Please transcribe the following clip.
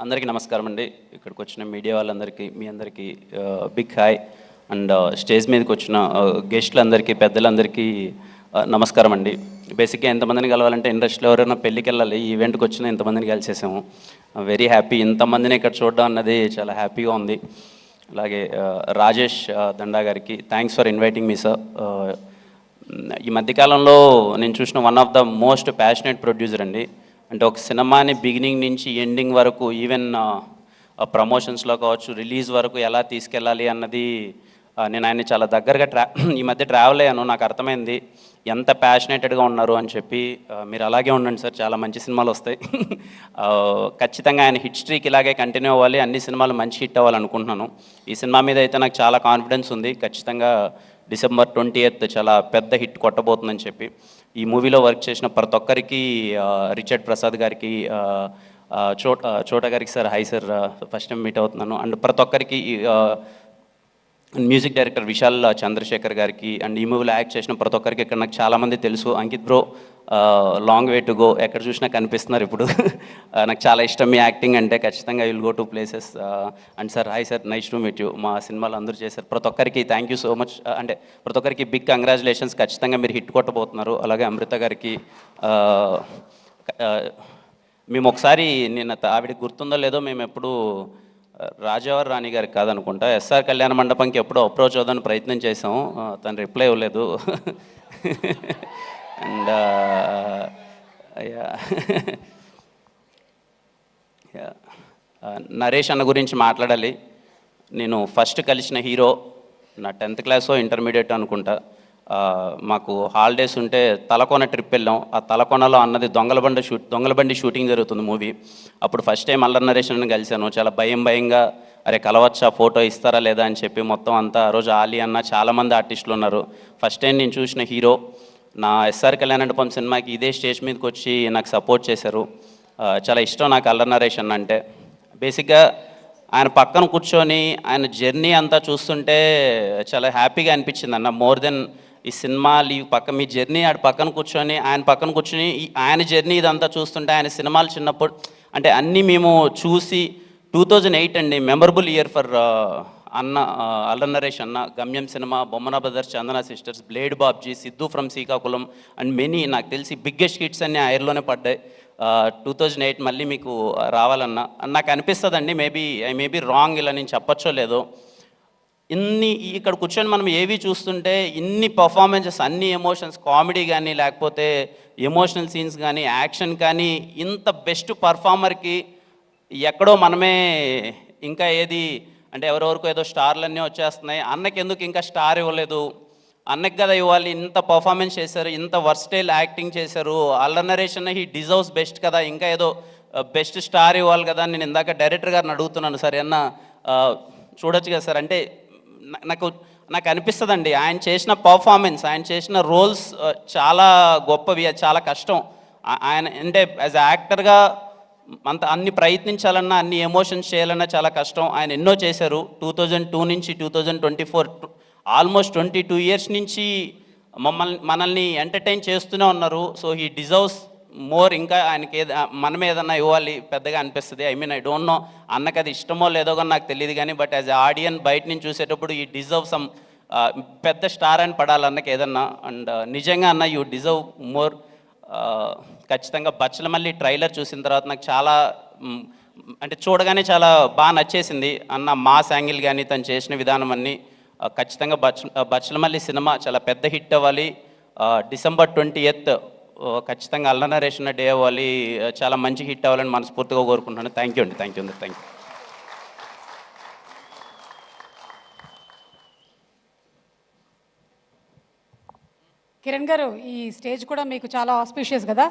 అందరికీ నమస్కారం అండి. ఇక్కడికి వచ్చిన మీడియా వాళ్ళందరికీ, మీ అందరికీ బిగ్ హాయ్. అండ్ స్టేజ్ మీదకి వచ్చిన గెస్టులందరికీ, పెద్దలందరికీ నమస్కారం అండి. బేసిక్గా ఎంతమందిని కలవాలంటే ఇండస్ట్రీలో ఎవరైనా పెళ్ళికి వెళ్ళాలి, ఈ ఈవెంట్కి వచ్చిన ఇంతమందిని కలిసేసాము. Very happy. ఇంతమందిని ఇక్కడ చూడడం అన్నది చాలా హ్యాపీగా ఉంది. అలాగే రాజేష్ దండా గారికి thanks for inviting me sir. ఈ మధ్యకాలంలో నేను చూసిన one of the most passionate producer అండి. అంటే ఒక సినిమాని బిగినింగ్ నుంచి ఎండింగ్ వరకు, ఈవెన్ ప్రమోషన్స్లో కావచ్చు, రిలీజ్ వరకు ఎలా తీసుకెళ్ళాలి అన్నది నేను ఆయన్ని చాలా దగ్గరగా ఈ మధ్య ట్రావెల్ అయ్యాను. నాకు అర్థమైంది ఎంత ప్యాషనేటెడ్గా ఉన్నారు అని చెప్పి. మీరు అలాగే ఉండండి సార్, చాలా మంచి సినిమాలు వస్తాయి. ఖచ్చితంగా ఆయన హిట్ స్ట్రీక్ ఇలాగే కంటిన్యూ అవ్వాలి, అన్ని సినిమాలు మంచి హిట్ అవ్వాలనుకుంటున్నాను. ఈ సినిమా మీద అయితే నాకు చాలా కాన్ఫిడెన్స్ ఉంది. ఖచ్చితంగా December 20th చాలా పెద్ద హిట్ కొట్టబోతుందని చెప్పి. ఈ మూవీలో వర్క్ చేసిన ప్రతి ఒక్కరికి, రిచర్డ్ ప్రసాద్ గారికి, చోటా గారికి sir high sir, first time meet అవుతున్నాను. అండ్ ప్రతి ఒక్కరికి, మ్యూజిక్ డైరెక్టర్ విశాల్ చంద్రశేఖర్ గారికి, అండ్ ఈ మూవీలో యాక్ట్ చేసిన ప్రతి ఒక్కరికి ఇక్కడ నాకు చాలామంది తెలుసు. Ankit bro, long way to go, ఎక్కడ చూసినా కనిపిస్తున్నారు ఇప్పుడు. నాకు చాలా ఇష్టం మీ యాక్టింగ్ అంటే. ఖచ్చితంగా will go to places. And sir hi sir, nice to meet you. మా సినిమాలు అందరూ చేశారు. ప్రతి ఒక్కరికి థ్యాంక్ యూ సో మచ్. అంటే ప్రతి ఒక్కరికి బిగ్ కంగ్రాచులేషన్స్. ఖచ్చితంగా మీరు హిట్ కొట్టబోతున్నారు. అలాగే అమృత గారికి, మేము ఒకసారి నిన్న, ఆవిడకి గుర్తుందో లేదో, మేము ఎప్పుడు రాజావారి రాణి గారికి కాదనుకుంటా, ఎస్ఆర్ కళ్యాణ మండపంకి ఎప్పుడో అప్రోచ్ అవుదాని ప్రయత్నం చేసాము. తను రిప్లై ఇవ్వలేదు. అండ్ నరేష్ అన్న గురించి మాట్లాడాలి. నేను ఫస్ట్ కలిసిన హీరో నా 10th క్లాసో ఇంటర్మీడియట్ అనుకుంటా. మాకు హాలిడేస్ ఉంటే తలకోన ట్రిప్ వెళ్ళాం. ఆ తలకోనలో అన్నది దొంగలబండి షూటింగ్ జరుగుతుంది మూవీ. అప్పుడు ఫస్ట్ టైం అల్లరి నరేష్ అన్నని కలిశాను. చాలా భయంగా, అరే కలవచ్చా, ఫోటో ఇస్తారా లేదా అని చెప్పి మొత్తం అంతా. ఆ రోజు ఆలీ అన్న, చాలామంది ఆర్టిస్టులు ఉన్నారు. ఫస్ట్ టైం నేను చూసిన హీరో. నా ఎస్ఆర్ కళ్యాణ మండపం సినిమాకి ఇదే స్టేజ్ మీదకి వచ్చి నాకు సపోర్ట్ చేశారు. చాలా ఇష్టం నాకు అల్లరి నరేష్ అన్న అంటే. బేసిక్గా ఆయన పక్కన కూర్చొని ఆయన జర్నీ అంతా చూస్తుంటే చాలా హ్యాపీగా అనిపించింది అన్న. మోర్ దెన్ ఈ సినిమా మీ జర్నీ, ఆడ పక్కన కూర్చొని, ఆయన పక్కన కూర్చొని ఆయన జర్నీ ఇదంతా చూస్తుంటే, ఆయన సినిమాలు చిన్నప్పుడు అంటే అన్నీ మేము చూసి, 2008 అండి మెమరబుల్ ఇయర్ ఫర్ అన్న, అల్లరి నరేష్ అన్న. గమ్యం cinema, Bommana brothers, Chandana sisters, blade Babji, Siddhu from Srikakulam, and many నాకు తెలిసి బిగ్గెస్ట్ హిట్స్ అన్నీ ఆ ఇయర్లోనే పడ్డాయి. 2008 మళ్ళీ మీకు రావాలన్నా నాకు అనిపిస్తుందండి. ఐ మేబీ రాంగ్, ఇలా నేను చెప్పచ్చో లేదో. ఇక్కడ కూర్చొని మనం ఏవి చూస్తుంటే ఇన్ని పర్ఫార్మెన్సెస్, అన్ని ఎమోషన్స్, కామెడీ కానీ, లేకపోతే ఎమోషనల్ సీన్స్ కానీ, యాక్షన్ కానీ, ఇంత బెస్ట్ పర్ఫార్మర్కి ఎక్కడో మనమే ఇంకా ఏది అంటే ఎవరెవరికో ఏదో స్టార్లన్నీ వచ్చేస్తున్నాయి, అన్నకి ఎందుకు ఇంకా స్టార్ ఇవ్వలేదు, అన్నకి కదా ఇవ్వాలి, ఇంత పర్ఫార్మెన్స్ చేశారు, ఇంత వర్స్టైల్ యాక్టింగ్ చేశారు, అల్లరి నరేష్ అన్న హీ డిజర్వ్స్ బెస్ట్ కదా, ఇంకా ఏదో బెస్ట్ స్టార్ ఇవ్వాలి కదా. నేను ఇందాక డైరెక్టర్ గారిని అడుగుతున్నాను, సరే అన్న చూడొచ్చు కదా సార్ అంటే. నాకు అనిపిస్తుందండి ఆయన చేసిన పర్ఫార్మెన్స్, ఆయన చేసిన రోల్స్ చాలా గొప్పవి, చాలా కష్టం. ఆయన అంటే యాజ్ యాక్టర్గా అన్ని ప్రయత్నించాలన్నా, అన్ని ఎమోషన్స్ చేయాలన్నా చాలా కష్టం. ఆయన ఎన్నో చేశారు. 2002 నుంచి 2024, ఆల్మోస్ట్ 22 ఇయర్స్ నుంచి మనల్ని ఎంటర్టైన్ చేస్తూనే ఉన్నారు. So he deserves more. ఇంకా ఆయనకి మనమే ఏదన్నా ఇవ్వాలి పెద్దగా అనిపిస్తుంది. ఐ డోంట్ నో అన్నకి అది ఇష్టమో లేదో కానీ నాకు తెలియదు కానీ, బట్ యాజ్ ఆడియన్ బయట నుంచి చూసేటప్పుడు ఈ డిజర్వ్ సమ్ పెద్ద స్టార్ అని పడాలి అన్నకి ఏదన్నా. అండ్ నిజంగా అన్న యూ డిజర్వ్ మోర్. ఖచ్చితంగా బచ్చలమల్లి ట్రైలర్ చూసిన తర్వాత నాకు చాలా అంటే చూడగానే చాలా బాగా నచ్చేసింది అన్న. మాస్ యాంగిల్ కానీ, తను చేసిన విధానం అన్నీ. ఖచ్చితంగా బచ్చలమల్లి సినిమా చాలా పెద్ద హిట్ అవ్వాలి. December 20th ఖచ్చితంగా అల్లరి నరేష్ డే అవ్వాలి, చాలా మంచి హిట్ అవ్వాలని మనస్ఫూర్తిగా కోరుకుంటున్నాను. థ్యాంక్ యూ అండి, థ్యాంక్ యూ. కిరణ్ గారు, ఈ స్టేజ్ కూడా మీకు చాలా ఆస్పిషియస్ కదా.